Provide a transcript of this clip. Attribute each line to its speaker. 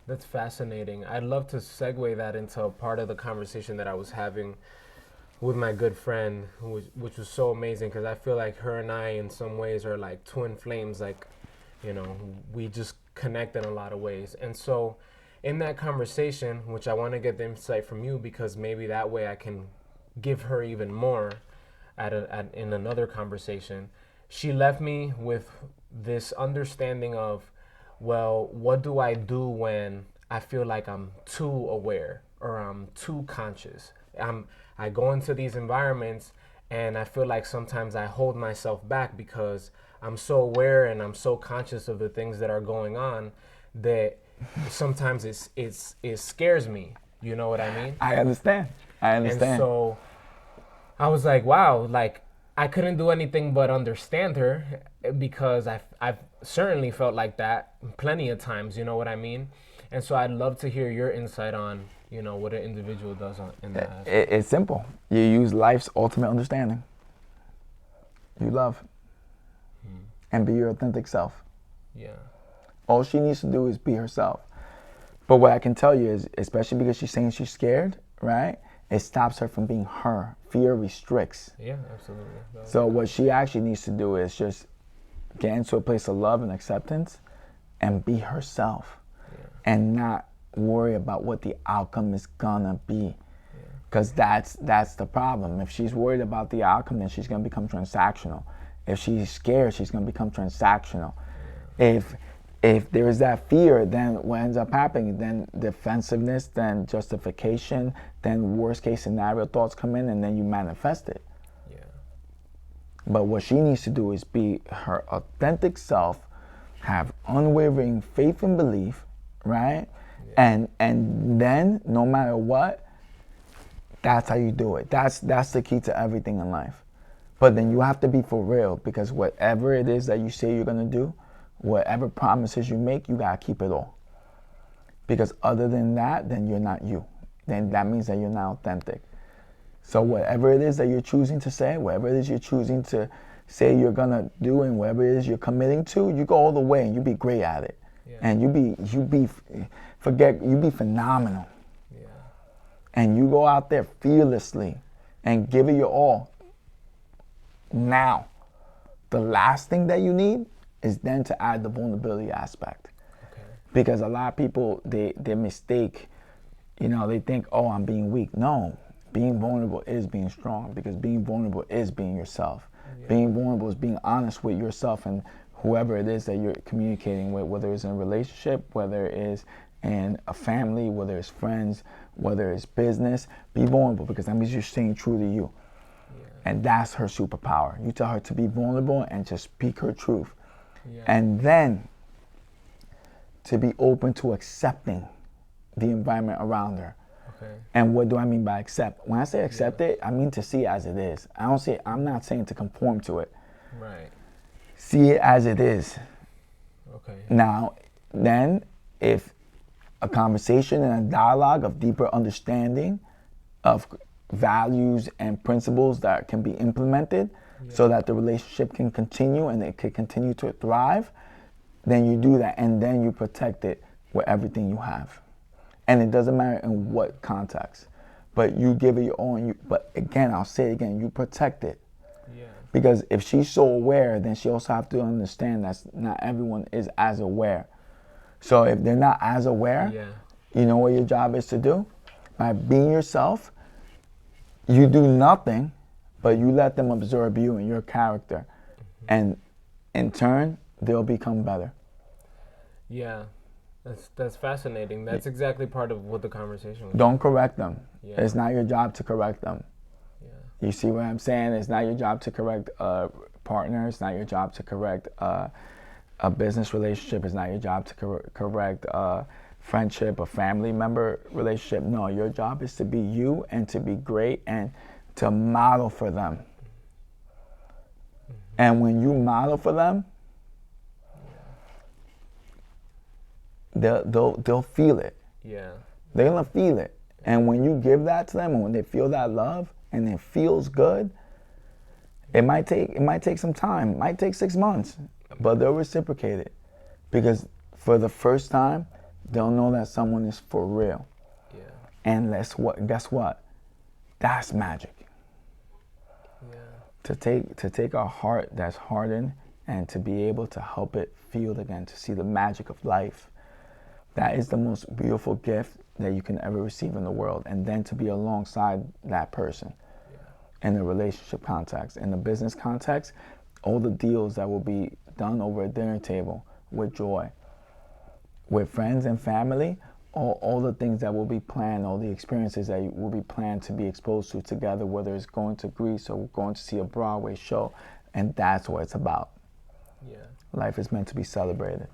Speaker 1: That's fascinating. I'd love to segue that into a part of the conversation that I was having with my good friend, which was so amazing because I feel like her and I, in some ways, are like twin flames. Like, you know, we just connect in a lot of ways. And so, in that conversation, which I want to get the insight from you because maybe that way I can give her even more in another conversation. She left me with this understanding of, well, what do I do when I feel like I'm too aware or I'm too conscious? I go into these environments and I feel like sometimes I hold myself back because I'm so aware and I'm so conscious of the things that are going on that sometimes it scares me. You know what I mean?
Speaker 2: I understand. I
Speaker 1: And
Speaker 2: understand.
Speaker 1: so I was like, wow, like I couldn't do anything but understand her because I've certainly felt like that plenty of times, you know what I mean? And so I'd love to hear your insight on, what an individual does in that aspect.
Speaker 2: It's simple. You use life's ultimate understanding. You love and be your authentic self.
Speaker 1: Yeah.
Speaker 2: All she needs to do is be herself. But what I can tell you is, especially because she's saying she's scared, right? It stops her from being her. Fear restricts.
Speaker 1: Yeah, absolutely. That was
Speaker 2: So
Speaker 1: good.
Speaker 2: what she actually needs to do is just get into a place of love and acceptance and be herself
Speaker 1: Yeah.
Speaker 2: and not worry about what the outcome is gonna be.
Speaker 1: Yeah.
Speaker 2: Because that's the problem. If she's worried about the outcome, then she's gonna become transactional. If she's scared, she's gonna become transactional.
Speaker 1: Yeah.
Speaker 2: If if there is that fear, then what ends up happening? Then defensiveness, then justification, then worst case scenario thoughts come in, and then you manifest it.
Speaker 1: Yeah.
Speaker 2: But what she needs to do is be her authentic self, have unwavering faith and belief, right?
Speaker 1: Yeah.
Speaker 2: And then no matter what, that's how you do it. That's the key to everything in life. But then you have to be for real because whatever it is that you say you're gonna do, whatever promises you make, you gotta keep it all. Because other than that, then you're not you. Then that means that you're not authentic. So whatever it is that you're choosing to say, whatever it is you're choosing to say you're gonna do, and whatever it is you're committing to, you go all the way and you be great at it.
Speaker 1: Yeah.
Speaker 2: And you be phenomenal.
Speaker 1: Yeah.
Speaker 2: And you go out there fearlessly and give it your all. Now, the last thing that you need is then to add the vulnerability aspect.
Speaker 1: Okay.
Speaker 2: Because a lot of people, they mistake, they think, oh, I'm being weak. No, being vulnerable is being strong because being vulnerable is being yourself.
Speaker 1: Yeah.
Speaker 2: Being vulnerable is being honest with yourself and whoever it is that you're communicating with, whether it's in a relationship, whether it's in a family, whether it's friends, whether it's business. Be vulnerable because that means you're staying true to you.
Speaker 1: Yeah.
Speaker 2: And that's her superpower. You tell her to be vulnerable and to speak her truth.
Speaker 1: Yeah.
Speaker 2: And then to be open to accepting the environment around her.
Speaker 1: Okay.
Speaker 2: And what do I mean by accept? When I say accept it, I mean to see it as it is. I'm not saying to conform to it.
Speaker 1: Right.
Speaker 2: See it as it is.
Speaker 1: Okay.
Speaker 2: Now, then, if a conversation and a dialogue of deeper understanding of values and principles that can be implemented so that the relationship can continue and it can continue to thrive, then you do that and then you protect it with everything you have. And it doesn't matter in what context, but you give it your own. But again, I'll say it again, you protect it.
Speaker 1: Yeah.
Speaker 2: Because if she's so aware, then she also have to understand that not everyone is as aware. So if they're not as aware,
Speaker 1: Yeah.
Speaker 2: you know what your job is to do? By being yourself, you do nothing, but you let them absorb you and your character. And in turn, they'll become better.
Speaker 1: Yeah. That's fascinating. That's exactly part of what the conversation was.
Speaker 2: Don't correct them.
Speaker 1: Yeah.
Speaker 2: It's not your job to correct them.
Speaker 1: Yeah.
Speaker 2: You see what I'm saying? It's not your job to correct a partner. It's not your job to correct a business relationship. It's not your job to correct a friendship, a family member relationship. No, your job is to be you and to be great and to model for them. And when you model for them, they'll feel it.
Speaker 1: Yeah.
Speaker 2: They're gonna feel it. And when you give that to them and when they feel that love and it feels good, it might take some time. It might take 6 months, but they'll reciprocate it. Because for the first time, They'll know that someone is for real.
Speaker 1: Yeah.
Speaker 2: And guess what? That's magic.
Speaker 1: Yeah.
Speaker 2: To take a heart that's hardened and to be able to help it feel again, to see the magic of life. That is the most beautiful gift that you can ever receive in the world. And then to be alongside that person in a relationship context, in a business context, all the deals that will be done over a dinner table with joy, with friends and family, all the things that will be planned, all the experiences that will be planned to be exposed to together, whether it's going to Greece or going to see a Broadway show. And that's what it's about.
Speaker 1: Yeah.
Speaker 2: Life is meant to be celebrated.